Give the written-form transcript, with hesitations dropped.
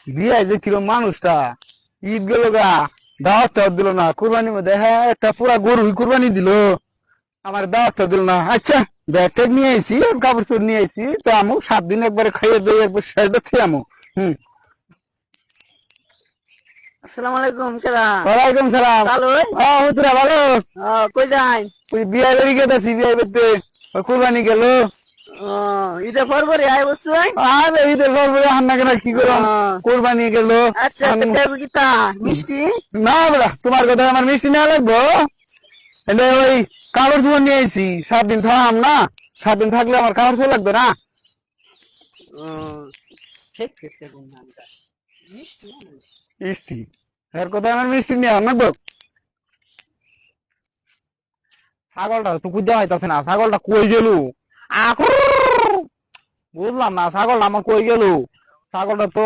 বিয়ে যে কিরম মানুষটা ঈদ গেল গা দাওয়াত দিল না কুরবানির মধ্যে হ্যাঁ একটা পুরা গরু কুরবানি দিল আমার দাওয়াত দিল না আচ্ছা ব্যাগ ট্যাগ নিয়ে আইছি কাপড় চোর নিয়ে আইছি তো আমু 7 দিন একবারে খাইয়ে দিয়ে একবার শেষ দিচ্ছি আমু হম। আসসালামু আলাইকুম কেডা ওয়ালাইকুম সালাম। ভালো হুতুরা ভালো। কই যাই ওই বিয়ে বাড়ি গেছি বিয়ে করতে কুরবানি গেল ঈদের পর পরে আয় বসছো আর ঈদের পর পরে হান্না কেনা কি করলাম কুরবানি গেল। আচ্ছা দেবো কি তা মিষ্টি না বলা তোমার কথা আমার মিষ্টি নেওয়া লাগবো এলে ওই কাপড় চোপড় নিয়ে আইছি 7 দিন থাকলাম না 7 দিন থাকলে আমার কাপড় চোপড় লাগবে না। মিষ্টি এর কথা আমার মিষ্টি নিয়ে লাগবো। ছাগলটা তো খুঁজে পাইতাছে না ছাগলটা কই গেল বুঝলাম না ছাগলটা আমার কই গেল ছাগলটা তো